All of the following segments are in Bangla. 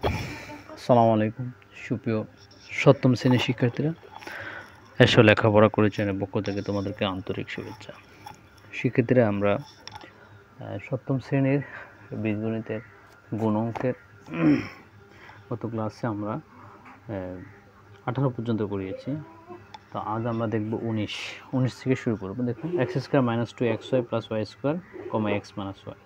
আসসালামু আলাইকুম সুপ্রিয় সপ্তম শ্রেণীর শিক্ষার্থীরা, এসো লেখাপড়া করে চ্যানেলের পক্ষ থেকে তোমাদেরকে আন্তরিক শুভেচ্ছা। শিক্ষার্থীরা, আমরা সপ্তম শ্রেণীর বীজগণিতের গুণ অঙ্কের গত ক্লাসে আমরা 18 পর্যন্ত করিয়েছি। তো আজ আমরা দেখব 19 থেকে শুরু করব। দেখুন, x square minus 2xy plus y square comma x minus y.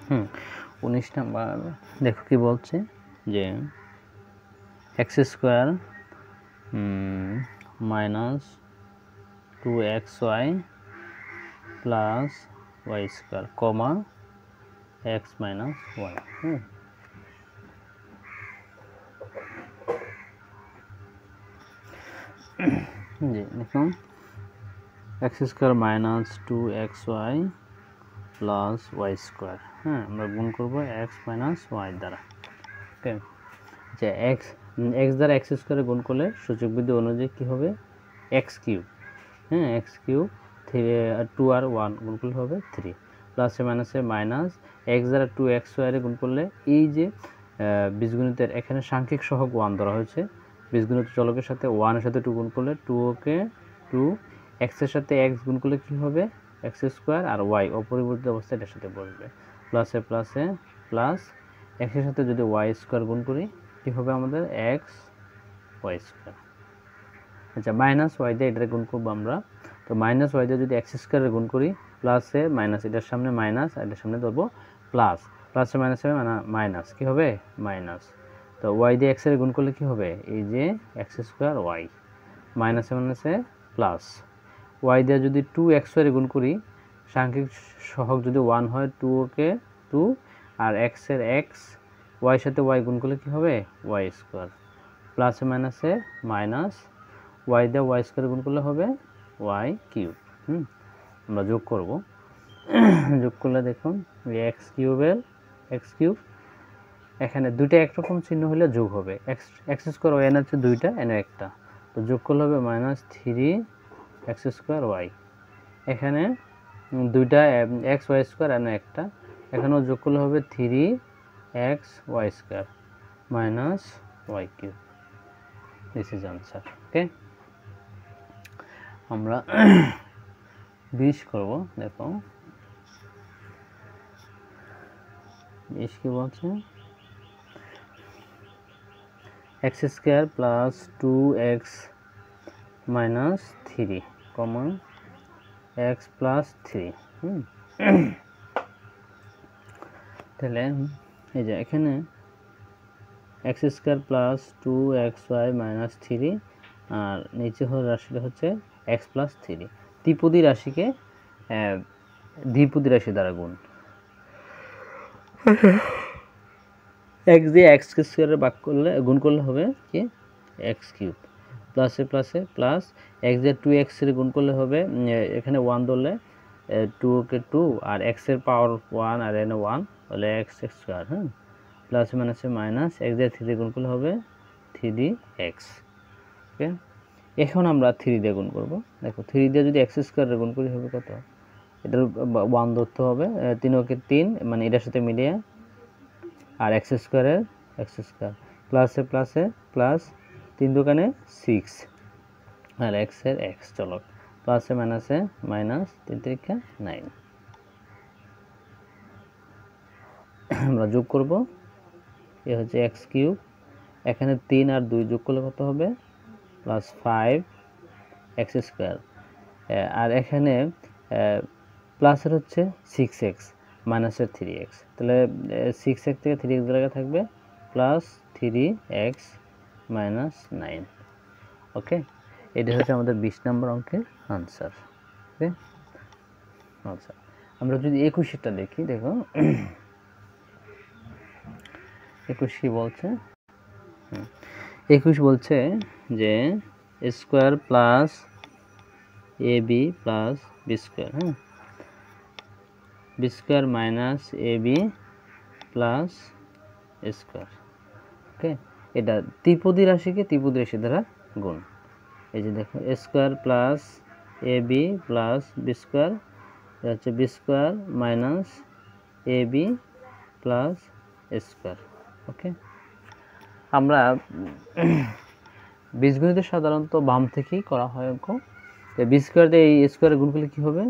হুম 19 নাম্বার দেখো কি বলছে, যে x square minus 2xy plus y square comma x minus y. জি দেখুন, x square minus 2xy plus y square, আমরা গুণ করবো এক্স মাইনাস ওয়াই দ্বারা। ওকে, যে এক্স দ্বারা এক্স স্কোয়ারে গুণ করলে সূচক বিধি অনুযায়ী কী হবে, এক্স কিউব। এক্স কিউব 2 আর 1 গুণ করলে হবে 3, প্লাসে মাইনাসে মাইনাস এক্স দ্বারা 2xy গুণ করলে, এই যে বীজগণিতের এখানে সাংখ্যিক সহগ 1 ধরা হয়েছে, বীজগণিত চলকের সাথে 1 এর সাথে 2 গুণ করলে 2কে 2, এক্সের সাথে এক্স গুণ করলে কী হবে, এক্স স্কোয়ার, আর ওয়াই অপরিবর্তিত অবস্থায় এটার সাথে বসবে, প্লাসে প্লাসে প্লাস এক্সের সাথে যদি ওয়াই স্কোয়ার গুণ করি কী হবে আমাদের, এক্স ওয়াই স্কোয়ার। আচ্ছা, মাইনাস ওয়াই দিয়ে এটার গুণ করবো আমরা। তো মাইনাস ওয়াই দিয়ে যদি এক্স স্কোয়ারের গুণ করি, প্লাসে মাইনাস, এটার সামনে মাইনাস, এটার সামনে ধরবো প্লাস, প্লাসে মাইনাসে মাইনাস কী হবে, মাইনাস। তো ওয়াই দিয়ে এক্সের গুণ করলে কী হবে, এই যে এক্স স্কোয়ার ওয়াই, মাইনাসে মাইনাসে প্লাস। ওয়াই দিয়ে যদি 2xy গুণ করি, সাংখ্যিক সহগ যদি 1 হয়, 2কে 2 আর এক্সের এক্স, ওয়াইয়ের সাথে ওয়াই গুণ করলে কী হবে, ওয়াই স্কোয়ার, প্লাসে মাইনাসে মাইনাস, ওয়াই দিয়ে ওয়াই স্কোয়ার গুণ করলে হবে ওয়াই কিউব। আমরা যোগ করব, যোগ করলে দেখুন এক্স কিউবের এক্স কিউব, এখানে দুইটা একরকম চিহ্ন হলে যোগ হবে, এক্স স্কোয়ার ওয়াই এন হচ্ছে দুইটা, এনে একটা, তো যোগ করলে হবে মাইনাস 3 এক্স স্কোয়ার ওয়াই। এখানে দুইটা এক্স ওয়াই স্কোয়ার এনে একটা, এখানেও যোগ করলে হবে 3 x y square minus y cube. This is answer. Okay, আমরা 20 করব। দেখো 20 কি বলছে, x square plus 2x minus 3 comma x plus 3। তাহলে এই যে এখানে x square plus 2xy minus 3, আর নিচে হল রাশিটা হচ্ছে এক্স প্লাস 3। ত্রিপদী রাশিকে দ্বিপদী রাশি দ্বারা গুণ, এক্স দিয়ে এক্স স্কোয়ারে ভাগ করলে গুণ করলে হবে কি, এক্স কিউব, প্লাসে প্লাসে প্লাস, এক্স দিয়ে 2x এর গুণ করলে হবে, এখানে 1 ধরলে 2কে 2 আর এক্সের পাওয়ার 1 আর এনে 1 হলে এক্স স্কোয়ার, প্লাসে মাইনাসে মাইনাস, এক্স দিয়ে 3 গুণ করলে হবে 3x। ওকে, এখন আমরা 3 দিয়ে গুণ করব। দেখো 3 দিয়ে যদি এক্স স্কোয়ারে গুণ করি হবে কত, এটার 1 ধরতে হবে, 3কে 3 মানে এটার সাথে মিলিয়ে, আর এক্স স্কোয়ারের এক্স স্কোয়ার, প্লাসে প্লাসে প্লাস, 3 দোকানে 6 আর এক্সের এক্স চলক, প্লাসে মাইনাসে মাইনাস, 3 3 9। আমরা যোগ করব, এ হচ্ছে এক্স কিউব, এখানে 3 আর 2 যোগ করলে কত হবে, প্লাস 5 এক্স স্কোয়ার, আর এখানে প্লাসের হচ্ছে 6x মাইনাসের 3x, তাহলে 6x থেকে 3x জায়গা থাকবে প্লাস 3x মাইনাস 9। ওকে, এটা হচ্ছে আমাদের 20 নম্বর অঙ্কের আনসার। ওকে, আচ্ছা আমরা যদি 21টা দেখি, দেখো 21 কি বলছে, 21 বলছে যে square plus a b plus b square, b square minus a b plus square, okay, এটা ত্রিপদী রাশিকে ত্রিপদী রাশি দ্বারা গুণ। এই যে দেখো এ square plus a b plus b square, এটা হচ্ছে B square minus a b plus A square. ওকে, আমরা বীজগণিত সাধারণত বাম থেকেই করা হয় অঙ্ক। বি স্কোয়ার দিয়ে এই স্কোয়ারের গুণ করলে কী হবে?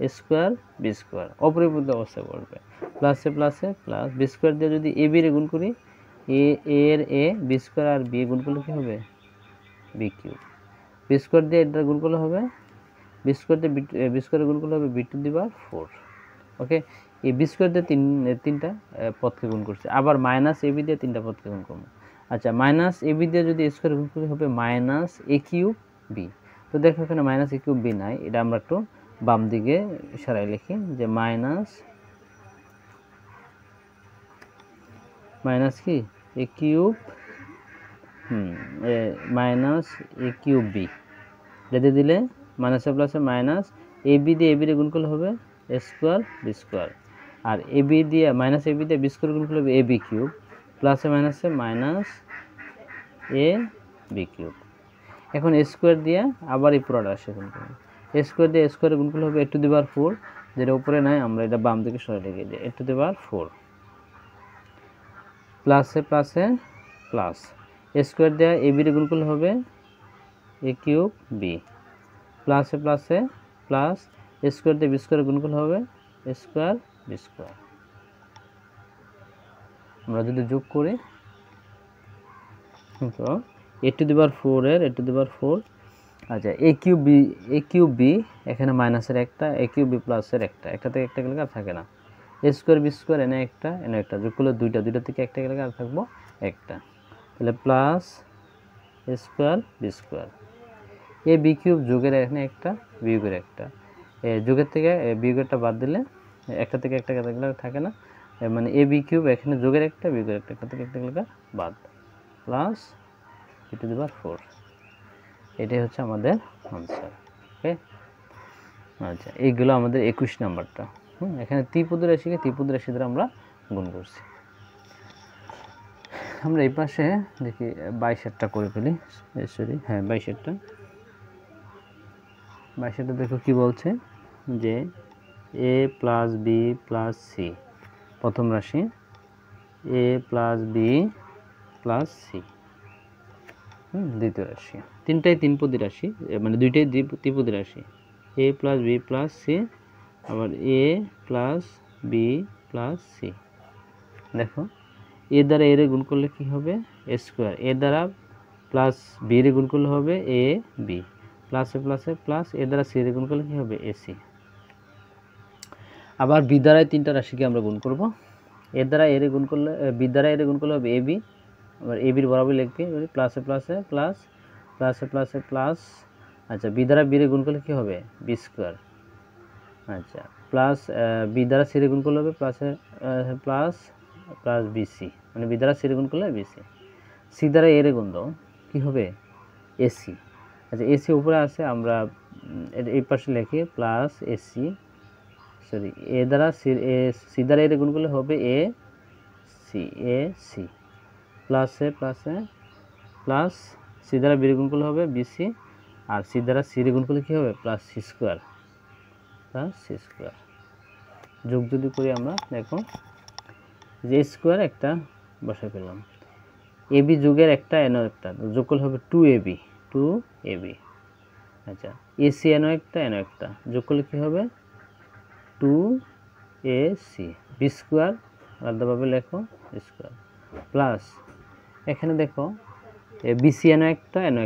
এ স্কোয়ার বি স্কোয়ার অপরিবর্তিত অবস্থায় পড়বে, প্লাসে প্লাসে প্লাস বি স্কোয়ার দিয়ে যদি এ বির গুণ করি, এর A B square R B গুণ করলে কী হবে? B cube. বি স্কোয়ার দিয়ে এটা গুণ করলে হবে বি স্কোয়ার দিয়ে বি স্কোয়ারের গুণ করলে হবে বি টু দি পাওয়ার 4। ওকে, এই বি স্কোয়ার দিয়ে তিনটা পদকে গুণ করছে, আবার মাইনাস এ বি দিয়ে তিনটা পদকে গুণ করবো। আচ্ছা, মাইনাস এ বি দিয়ে যদি স্কোয়ার গুণ করি হবে মাইনাস এ কিউব বি। তো দেখো এখানে মাইনাস এ কিউব বি নাই, এটা আমরা একটু বাম দিকে ইশারায় লিখি যে মাইনাস কি এ কিউব মাইনাস এ কিউব বি, এটা দিলে মাইনাসে প্লাসে মাইনাস এ বি দিয়ে এ বি গুণ করলে হবে এ square b square, R A B দিয়ে মাইনাস এ বি দিয়ে বি স্কোয়ার গুণ করলে হবে এ বি কিউব, প্লাসে মাইনাসে মাইনাস এ বি কিউব। এখন এ স্কোয়ার দিয়ে আবার এই পুরোটা আসে গুণ করবো, এ স্কোয়ার দিয়ে স্কোয়ারে গুণ করলে হবে এ টু দি পাওয়ার 4, যেটা উপরে নাই আমরা এটা বাম দিকে সরে লিখে দিই এ টু দি পাওয়ার 4, প্লাসে প্লাসে প্লাস এ স্কোয়ার দিয়ে এ বি গুণ করলে হবে এ কিউব বি, প্লাসে প্লাসে প্লাস এ স্কোয়ার দিয়ে বি স্কোয়ারে গুণ করলে হবে এ স্কোয়ার বি স্কোয়ার। আমরা যদি যোগ করি তো এ টু দি পাওয়ার 4 এর এ টু দি পাওয়ার 4, আচ্ছা এ কিউব বি এখানে মাইনাসের একটা, এ কিউব বি প্লাসের একটা, একটা থেকে একটা গেলে আর থাকে না, এ স্কোয়ার বি স্কোয়ার এনে একটা যোগ করলে দুইটা থেকে একটা গেলে আর থাকবো একটা, তাহলে plus A square b square. A B cube যোগের এখানে একটা বিয়োগের একটা, যোগের থেকে বিয়োগেরটা বাদ দিলে একটা থেকে একটা গেলে থাকে না, মানে এ বি কিউব এখানে যোগের একটা বিয়োগের একটা থেকে একটা গেলে বাদ, plus e two the power 4। এটাই হচ্ছে আমাদের আনসার। ওকে, আচ্ছা এইগুলো আমাদের 21 নাম্বারটা। এখানে ত্রিপদী রাশিকে ত্রিপদী রাশি দ্বারা আমরা গুণ করছি। আমরা এই পাশে দেখি 22টা করে ফেলি, সরি হ্যাঁ 22টা দেখো কি বলছে যে এ প্লাস বি প্লাস সি প্রথম রাশি, এ প্লাস বি প্লাস সি দ্বিতীয় রাশি, তিনটাই তিনপদী রাশি, মানে দুইটাই ত্রিপদী রাশি, এ প্লাস বি প্লাস সি, আবার এ প্লাস বি প্লাস সি। দেখো এ দ্বারা এর গুণ করলে কি হবে এ স্কোয়ার, এ দ্বারা প্লাস বি এর গুণ করলে হবে এ বি, প্লাসে প্লাসে প্লাস এ দ্বারা সি এর গুণ করলে কি হবে এ সি। আবার বি দ্বারায় তিনটা রাশিকে আমরা গুণ করব, এ দ্বারা এর গুণ করলে বি দ্বারা এর গুণ করলে হবে এ বি, আবার এ বির বরাবর লিখবে প্লাসে প্লাসে প্লাস প্লাসে প্লাসে প্লাস, আচ্ছা বি দ্বারা বি এর গুণ করলে কি হবে বি স্কোয়ার, আচ্ছা প্লাস বি দ্বারা সি এর গুণ করলে হবে প্লাসে প্লাস প্লাস বিসি, মানে বি দ্বারা সি এর গুণ করলে বিসি, সি দ্বারা এর গুণ দাও কি হবে এসি। আচ্ছা এসি উপরে আছে, আমরা এই পাশে লিখি প্লাস এসি, সরি এ দ্বারা সি দ্বারা এর গুণ করলে হবে এ সি, প্লাসে প্লাসে প্লাস সি দ্বারা বি গুণ করলে হবে বিসি, আর সি দ্বারা সি গুণ করলে কী হবে প্লাস সি স্কোয়ার, যোগ যদি করি আমরা দেখো যে স্কোয়ার একটা বসাই পেলাম, এ বি যোগের একটা এনও একটা যোগ করলে হবে 2ab, আচ্ছা এসি এনও একটা যোগ করলে কী হবে 2ac, বি স্কোয়ার আলাদাভাবে লেখো স্কোয়ার, প্লাস এখানে দেখো বিসি এনও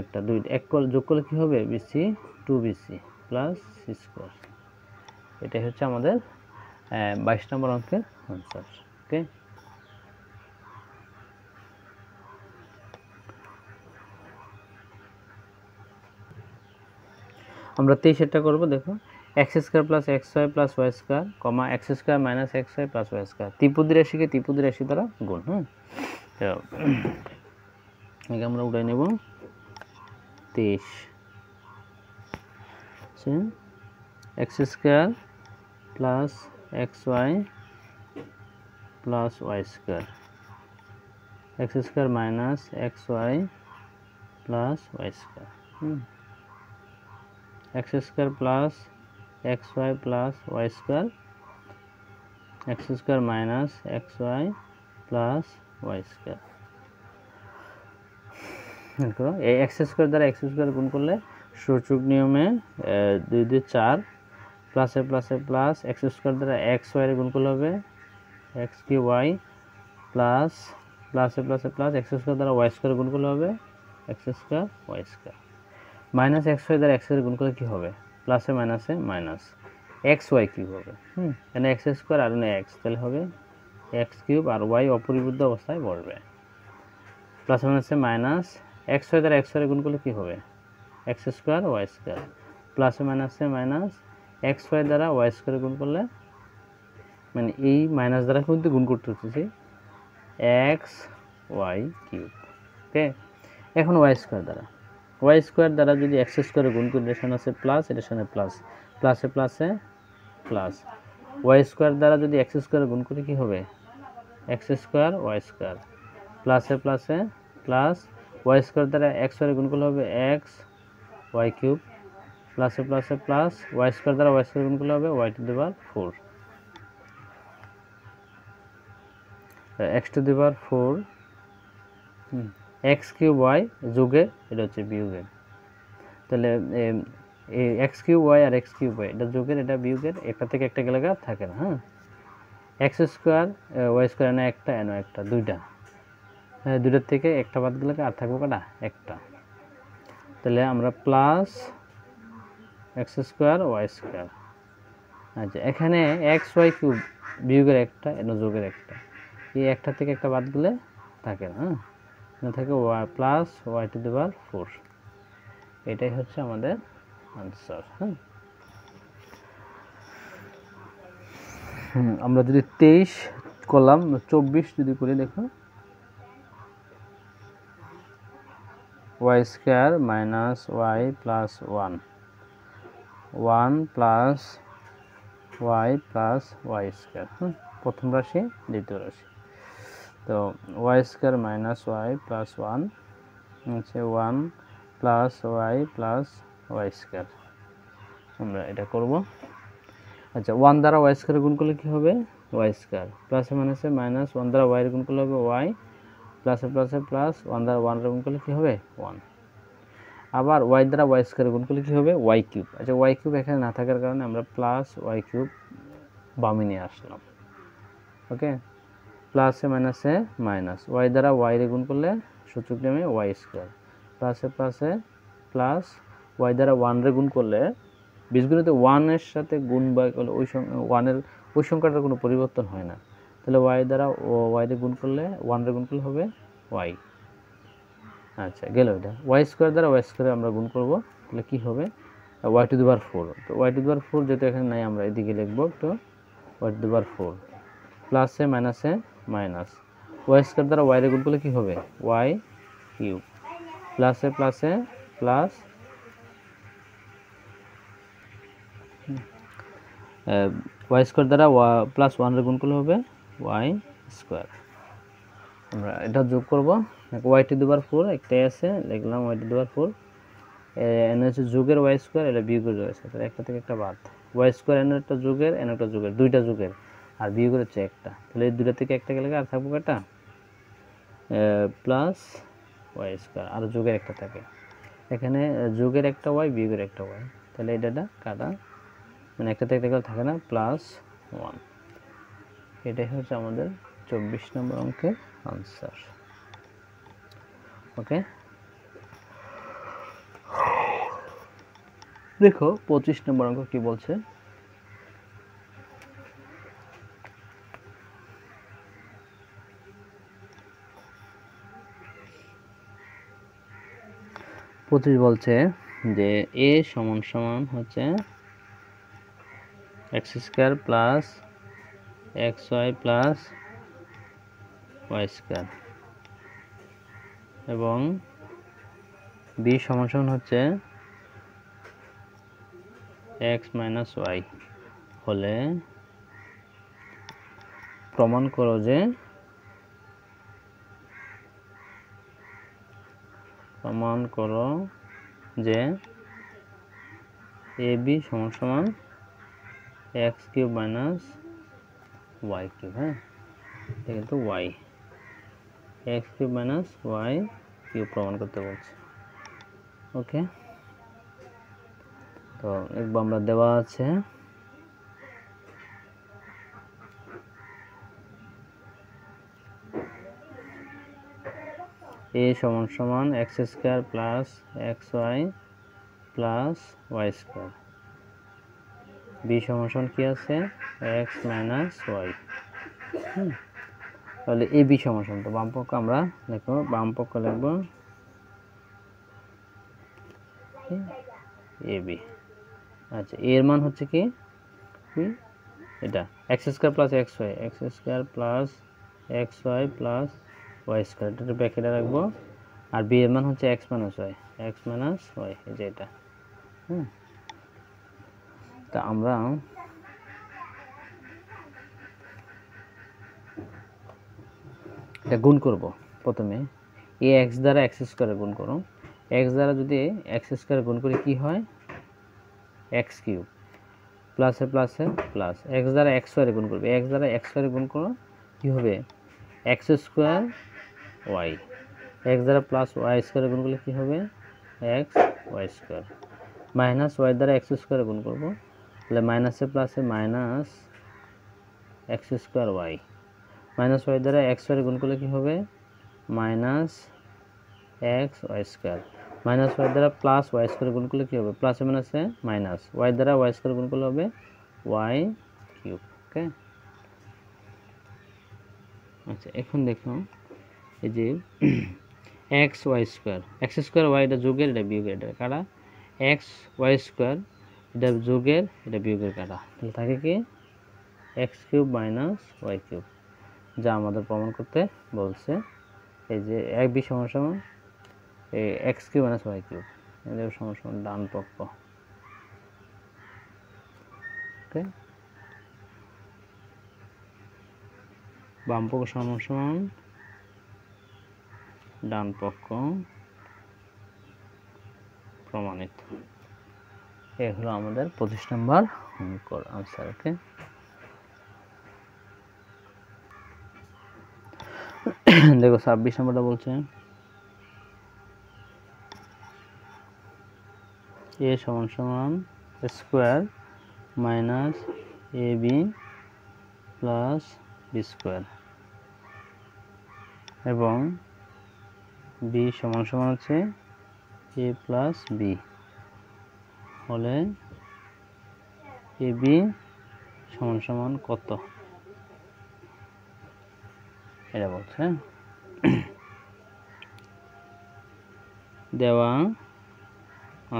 একটা দুই এক যোগ করলে কী হবে BC 2bc plus C square. এটাই হচ্ছে আমাদের 22 নম্বর অঙ্কের আনসার। ওকে, আমরা 23টা করব। দেখো x square plus x y plus y square comma x square minus x y plus y square ত্রিপদী রাশিকে ত্রিপদী রাশি দ্বারা গুণ। তো আমরা উঠাই নেব 23, x square plus x y plus y square x square minus x y plus y square, x square plus x y plus y square, x square minus x y plus y square. দেখো এই এক্স স্কোয়ার দ্বারা এক্স স্কোয়ার গুণ করলে সূচক নিয়মে 2 2 4 প্লাসে প্লাসে প্লাস, এক্স স্কোয়ার দ্বারা এক্স ওয়াই গুণ করলে হবে এক্স কি ওয়াই প্লাস প্লাসে প্লাসে প্লাস, এক্স স্কোয়ার দ্বারা ওয়াই স্কোয়ার গুণ করলে হবে x square y square, minus x y দ্বারা এক্স গুণ করলে কী হবে প্লাসে মাইনাসে মাইনাস এক্স ওয়াই কিউব হবে। এখানে এক্স স্কোয়ার আর না এক্স, তাহলে হবে এক্স কিউব আর ওয়াই অপরিবর্তিত অবস্থায় বসবে, প্লাস মাইনাসে মাইনাস, এক্স ওয়াই দ্বারা এক্স ওয়াই গুণ করলে কী হবে এক্স স্কোয়ার ওয়াই স্কোয়ার, প্লাসে মাইনাসে মাইনাস, এক্স ওয়াই দ্বারা ওয়াই স্কোয়ার গুণ করলে মানে এই মাইনাস দ্বারা কিন্তু গুণ করতে হচ্ছে এক্স ওয়াই কিউব। ওকে, এখন ওয়াই স্কোয়ার দ্বারা যদি এক্স স্কোয়ারে গুণ করি, এটার সামনে আছে প্লাস, এটার সামনে প্লাস, প্লাসে প্লাসে প্লাস, ওয়াই স্কোয়ার দ্বারা যদি এক্স স্কোয়ারে গুণ করি কী হবে এক্স স্কোয়ার ওয়াই স্কোয়ার, প্লাসে প্লাসে প্লাস, ওয়াই স্কোয়ার দ্বারা এক্স ওয়াই গুণ করলে হবে এক্স ওয়াই কিউব, প্লাসে প্লাসে প্লাস, ওয়াই স্কোয়ার দ্বারা ওয়াই স্কোয়ার গুণ করলে হবে y to the power 4, x to the power 4 x cube y যোগে এটা হচ্ছে বিয়োগের, তাহলে এক্স কিউব ওয়াই আর এক্স কিউব ওয়াই এটা যোগের এটা বিয়োগের, একটা থেকে একটা গেলে থাকে না। এক্স স্কোয়ার ওয়াই স্কোয়ার এনে একটা এনো একটা দুইটা, দুইটার থেকে একটা বাদ গেলে আর থাকবো কাটা একটা, তাহলে আমরা plus x square y square. আচ্ছা, এখানে এক্স ওয়াই কিউব বিয়োগের একটা এনো যোগের একটা, এই একটা থেকে একটা বাদ গেলে থাকে না, থাকে y plus y to the power 4, এটাই হচ্ছে আমাদের আনসার। আমরা যদি 23 করলাম 24 যদি করি, দেখো y square minus y plus 1 plus y plus y square, প্রথম রাশি দ্বিতীয় রাশি, তো y square minus y plus 1 হচ্ছে 1 plus y plus y square, আমরা এটা করব। আচ্ছা, 1 দ্বারা ওয়াই স্কোয়ার গুণ করলে কী হবে ওয়াই স্কোয়ার, প্লাসে মাইনাসে মাইনাস, 1 দ্বারা ওয়াই গুণ করলে হবে ওয়াই, প্লাসে প্লাসে প্লাস, 1 দ্বারা 1 গুণ করলে কী হবে 1, আবার ওয়াই দ্বারা ওয়াই স্কোয়ার গুণ করলে কী হবে ওয়াই কিউব। আচ্ছা, ওয়াই কিউব এখানে না থাকার কারণে আমরা প্লাস ওয়াই কিউব বামে নিয়ে আসলাম। ওকে, প্লাসে মাইনাসে মাইনাস, ওয়াই দ্বারা ওয়াই রে গুণ করলে সূচক নেমে ওয়াই স্কোয়ার, প্লাসে প্লাসে প্লাস, ওয়াই দ্বারা 1 রে গুণ করলে বীজগণিতে 1-এর সাথে গুণ বা ওই 1-এর ওই সংখ্যাটার কোনো পরিবর্তন হয় না, তাহলে ওয়াই দ্বারা ওয়াই রে গুণ করলে 1 রে গুণ করলে হবে ওয়াই। আচ্ছা, গেল এটা। ওয়াই স্কোয়ার দ্বারা ওয়াই স্কোয়ারে আমরা গুণ করব, তাহলে কী হবে ওয়াই টু দি পাওয়ার 4, তো ওয়াই টু দি পাওয়ার 4 যেহেতু এখানে নাই আমরা এদিকে লিখব, তো ওয়াই টু দি পাওয়ার 4 প্লাসে মাইনাসে মাইনাস, ওয়াই স্কোয়ার দ্বারা ওয়াই রে গুণ করলে কী হবে ওয়াই কিউব, প্লাসে প্লাসে প্লাস, ওয়াই স্কোয়ার দ্বারা প্লাস 1 রে গুণ করলে হবে ওয়াই স্কোয়ার। আমরা এটা যোগ করব, ওয়াই টু দি পাওয়ার 4 একটাই আছে, লিখলাম y to the power 4, n হচ্ছে যোগের ওয়াই স্কোয়ার, এটা বিয়োগের ওয়াই স্কোয়ার, একটা থেকে একটা বাদ, ওয়াই স্কোয়ার এন একটা যোগের এন একটা যোগের, দুইটা যোগের আর বিয়োগের হচ্ছে একটা, তাহলে এই দুইটা থেকে একটা গেলে আর থাকবো একটা প্লাস ওয়াই স্কোয়ার, আর যোগের একটা থাকে, এখানে যোগের একটা ওয়াই বিয়োগের একটা ওয়াই, তাহলে এটা কাটা, মানে একটা থেকে একটা থাকে না, প্লাস 1। এটাই হচ্ছে আমাদের 24 নম্বর অঙ্কের আনসার। ওকে, দেখো 25 নম্বর অঙ্ক কি বলছে। বলছে যে এ সমান সমান হচ্ছে x square plus x y plus y square, এবং বি সমান সমান হচ্ছে এক্স মাইনাস ওয়াই হলে প্রমাণ করো যে প্রমাণ করো যে AB সমান সমান x cube minus y cube. হ্যাঁ, এটা কিন্তু y, x cube minus y cube প্রমাণ করতে বলছে। ওকে, তো একবার আমরা দেওয়া আছে a সমান সমান x square plus xy plus y square, b সমান সমান কি আছে x মাইনাস y। তাহলে ab সমান সমান, তো বাম পক্ষ আমরা দেখো, বাম পক্ষ লিখব ab। আচ্ছা, এর মান হচ্ছে কি এটা x square plus xy, x square plus xy plus y square, এটা ব্র্যাকেটে রাখবো। আর b এর মান হচ্ছে x minus y, x minus y, এই যে এটা। তা আমরা এটা গুণ করব। প্রথমে এই x দ্বারা x স্কয়ারে গুণ করো, x দ্বারা যদি x স্কয়ারে গুণ করি কি হয় x কিউব, প্লাসে প্লাসে প্লাস, x দ্বারা x স্কয়ারে গুণ করবে, x দ্বারা x স্কয়ারে গুণ করো কি হবে x স্কয়ার y, x দ্বারা প্লাস y স্কয়ারে গুণ করলে কি হবে x y square, minus y দ্বারা x স্কয়ারে গুণ করব, তাহলে মাইনাসে প্লাসে minus x square y, minus y দ্বারা x স্কয়ারে গুণ করলে কি হবে minus x y square, minus y দ্বারা প্লাস y স্কয়ারে গুণ করলে কি হবে প্লাসে মাইনাসে মাইনাস, y দ্বারা y স্কয়ারে গুণ করলে হবে y কিউব। ওকে, আচ্ছা এখন দেখো এই যে x y square, x square y এটা যোগের, এটা বিয়োগের, এটা কাটা, x y স্কয়ার এটা যোগের, এটা বিয়োগের কাটা, তাহলে থাকে কি x cube minus y cube, যা আমাদের প্রমাণ করতে বলছে। এই যে এক বি সমান সমান এই x cube minus y cube, এদের সমান সমান ডান পক্ষ। ওকে, বাম পক্ষ সমান সমান ডান পক্ষ প্রমাণিত। এই হলো আমাদের 25 নম্বর অঙ্কর আনসার। ওকে, দেখো 26 নম্বরটা বলছে a সমান সমান square minus ab plus b square এবং b সমান সমান হচ্ছে a প্লাস বি হলে ab সমান সমান কত, এটা বলছে। দেওয়া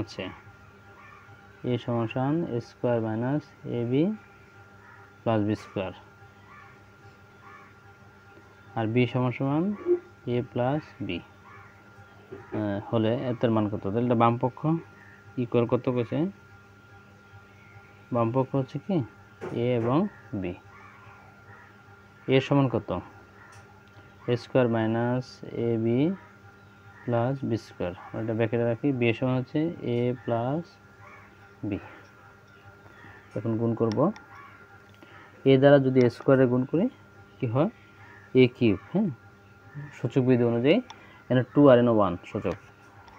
আছে a সমান সমান square minus ab plus b square, আর b সমান সমান a প্লাস বি হলে এর মান কত, তাহলে এটা বাম পক্ষ ইকুয়াল কত কইছে, বাম পক্ষ হচ্ছে কি a এবং b, a সমান কত square minus a b plus b square, এটা ব্র্যাকেটে রাখি, বি সমান হচ্ছে a প্লাস বি। এখন গুণ করব, a দ্বারা যদি স্কোয়ারে গুণ করি কি হয় a কিউব। হ্যাঁ, সূচক বিধি অনুযায়ী এখানে 2 আর এখানে 1 সূচক,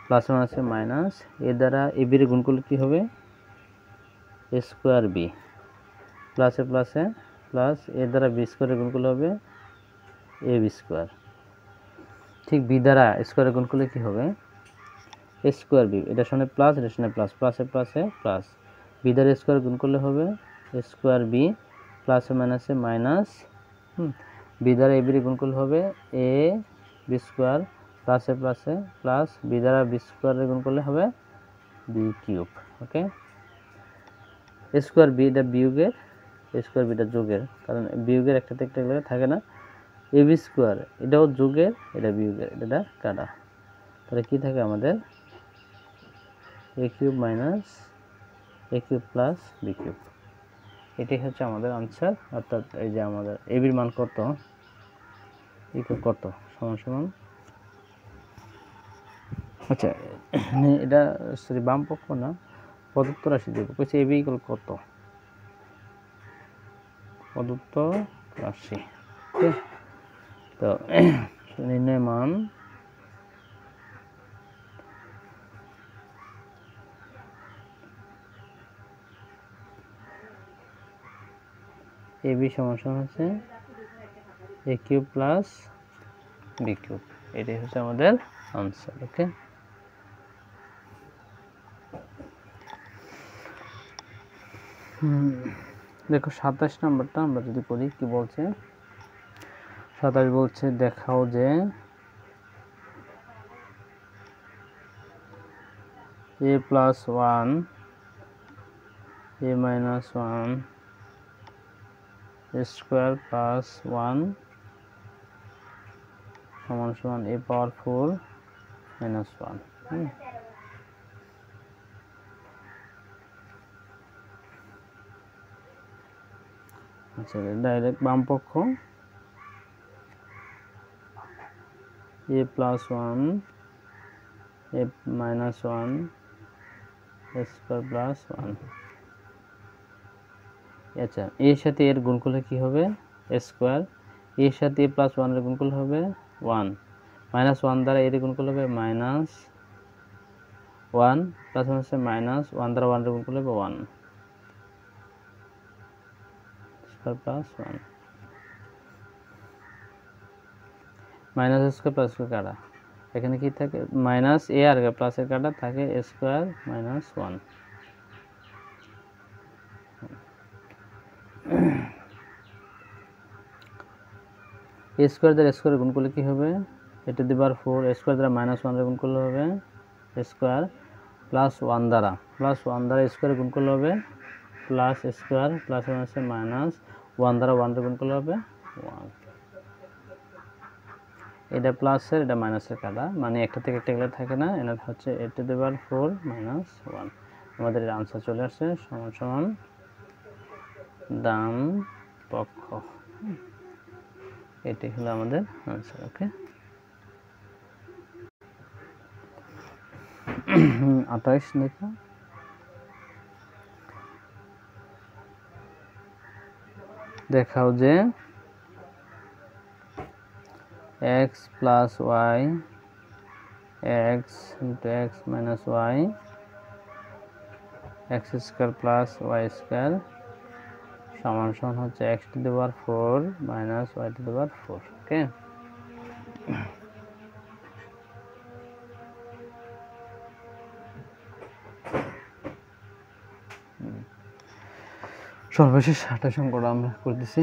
প্লাস ওয়ান আছে মাইনাস, এ দ্বারা এ বি গুণ করলে কি হবে এ স্কোয়ার বি, প্লাসে প্লাসে প্লাস, এ দ্বারা বি স্কোয়ারে গুণ করলে হবে এ বি স্কোয়ার। ঠিক বি দ্বারা স্কোয়ারে গুণ করলে কি হবে এ স্কোয়ার বি, এটার সঙ্গে প্লাস, এটার সঙ্গে প্লাস, প্লাসে প্লাসে প্লাস, বি দ্বারা স্কোয়ার গুণ করলে হবে এ স্কোয়ার বি, প্লাসে মাইনাসে মাইনাস, বি দ্বারা এ বি গুণ করলে হবে এ বি স্কোয়ার, প্লাসে প্লাসে প্লাস, বি দ্বারা বি স্কোয়ারে গুণ করলে হবে বি কিউব। ওকে, স্কোয়ার বি এটা বিয়োগের, স্কোয়ার বিটা যোগের, কারণ বিয়োগের একটাতে একটা থাকে না, এ বি স্কোয়ার এটাও যোগের, এটা বিয়োগের, এটা কাটা, তাহলে কি থাকে আমাদের এ কিউব মাইনাস এ কিউব প্লাস বি কিউব। এটাই হচ্ছে আমাদের আনসার। অর্থাৎ এই যে আমাদের এ বির মান কত ইকুয়াল কত সমান সমান আচ্ছা এটা সরি বাম পক্ষ না, প্রদত্ত রাশি দেব। কইছে এবি ইকুয়াল কত, প্রদত্ত রাশি। ওকে, তো নির্ণয় মান এবি সমান হচ্ছে এ কিউব প্লাস বি কিউব, এটাই হচ্ছে আমাদের আনসার। ওকে, দেখো 27 নাম্বারটা আমরা যদি করি, কি বলছে 27 বলছে দেখাও যে a plus 1 a minus 1 square plus 1 সমান সমান a পাওয়ার 4 মাইনাস 1। আচ্ছা ডাইরেক্ট বাম পক্ষ a plus 1 a minus 1 square plus 1। আচ্ছা এর সাথে এর গুণ করলে কি হবে, স্কোয়ার, এর সাথে a প্লাস 1 এর গুণ করলে হবে 1, মাইনাস 1 দ্বারা এর গুণ করলে হবে মাইনাস 1, প্লাস হচ্ছে মাইনাস 1 দ্বারা 1 এর গুণ করলে হবে 1 square plus 1, minus square plus square কাটা, এখানে কি থাকে মাইনাস এ আর প্লাসের কাটা থাকে স্কোয়ার মাইনাস 1। এ স্কোয়ার দ্বারা স্কোয়ার গুণ করলে কি হবে, এ টু দি পাওয়ার 4, স্কোয়ার দ্বারা মাইনাস 1 গুণ করলে হবে স্কোয়ার, প্লাস 1 দ্বারা স্কোয়ার গুণ করলে হবে প্লাস স্কোয়ার, প্লাস হচ্ছে মাইনাস 1 দ্বারা 1 গুণ করলে হবে 1। এটা প্লাসের এটা মাইনাসের কাটা, মানে একটা থেকে একটা গেলে থাকে না, এটা হচ্ছে এ টু দি পাওয়ার 4 মাইনাস 1। আমাদের এর আনসার চলে আসছে সমান সমান ডান পক্ষ। এটাই হলো আমাদের আনসার। ওকে, 28 দেখো, দেখাও যে x plus y x into x minus y x square plus y square সমান সমান হচ্ছে x to the power 4 minus y to the power 4। Okay, সর্বশেষ 28 অঙ্কটা আমরা করতেছি।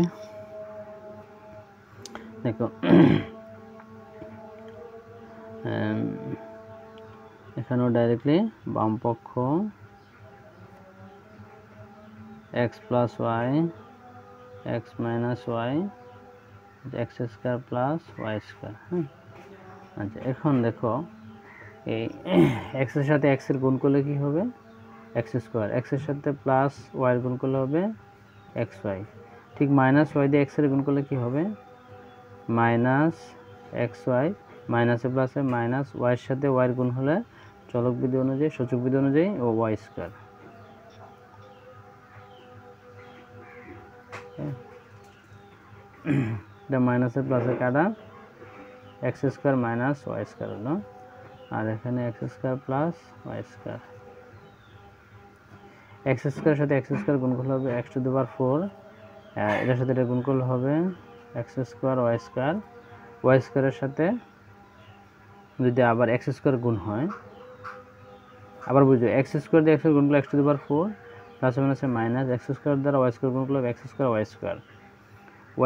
দেখো এখানেও ডাইরেক্টলি বাম পক্ষ x plus y x minus y x square plus y square. আচ্ছা এখন দেখো এই x এর সাথে x এর গুণ করলে কি হবে x স্কোয়ার, x এর সাথে প্লাস y এর গুণ করলে হবে xy, ঠিক মাইনাস y দিয়ে x এর গুণ করলে কি হবে মাইনাস xy, মাইনাসে প্লাসে মাইনাস y এর সাথে y এর গুণ হলে চলক বিধি অনুযায়ী সূচক বিধি অনুযায়ী ও y স্কোয়ার। এটা মাইনাসে প্লাসে কাটা x square minus y square হলো, আর এখানে x square plus y square, x স্কোয়ারের সাথে x স্কোয়ার গুণ করলে হবে x টু দি পাওয়ার 4, এটার সাথে এটা গুণ করলে হবে x square y square, y স্কোয়ারের সাথে যদি আবার x স্কোয়ার গুণ হয়, আবার বুঝো x স্কোয়ার দিয়ে x স্কোয়ার গুণ করলে x to the power 4 plus হচ্ছে মাইনাস x স্কোয়ার দ্বারা y স্কোয়ার গুণ করলে x square y square,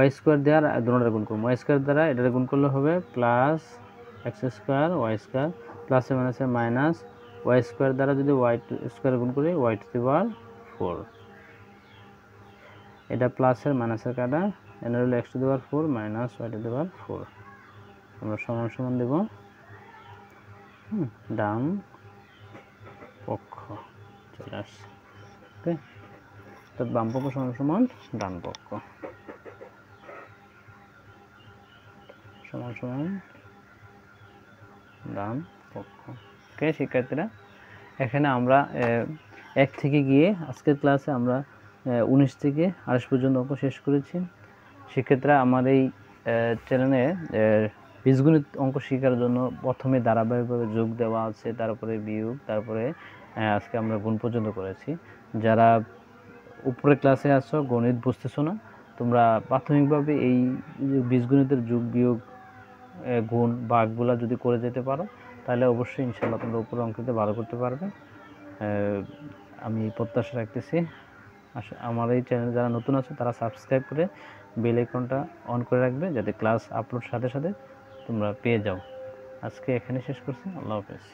y square দ্বারা দুটোটা গুণ করব, y স্কোয়ার দ্বারা এটা গুণ করলে হবে plus x square y square প্লাসে মাইনাসে মাইনাস y স্কোয়ার দ্বারা যদি y স্কোয়ার গুণ করি y টু দি পাওয়ার 4, এটা প্লাসের মাইনাসের কাটা, এর হলো x to the power 4 minus y to the power 4। আমরা সমান সমান দেব ডান পক্ষ চলে আসছে। ওকে, তো বাম পক্ষ সমান সমান ডান পক্ষ সমান সমান ডান পক্ষ। ওকে শিক্ষার্থীরা, এখানে আমরা 1 থেকে গিয়ে আজকের ক্লাসে আমরা 19 থেকে 28 পর্যন্ত অঙ্ক শেষ করেছি। শিক্ষার্থীরা আমার এই চ্যানেলে বীজগণিত অঙ্ক শেখার জন্য প্রথমে ধারাবাহিকভাবে যোগ দেওয়া আছে, তারপরে বিয়োগ, তারপরে আজকে আমরা গুণ পর্যন্ত করেছি। যারা উপরে ক্লাসে আছো, গণিত বুঝতেছো না, তোমরা প্রাথমিকভাবে এই বীজগণিতের যোগ বিয়োগ গুণ ভাগগুলো যদি করে যেতে পারো তাহলে অবশ্যই ইনশাআল্লাহ তোমরা উপরে অঙ্কতে ভালো করতে পারবে। আমি প্রত্যাশা রাখতেছি। আমার এই চ্যানেল যারা নতুন আছে তারা সাবস্ক্রাইব করে বেল আইকনটা অন করে রাখবে, যাতে ক্লাস আপলোড সাথে সাথে তোমরা পেয়ে যাও। আজকে এখানে শেষ করছি। আল্লাহ হাফেজ।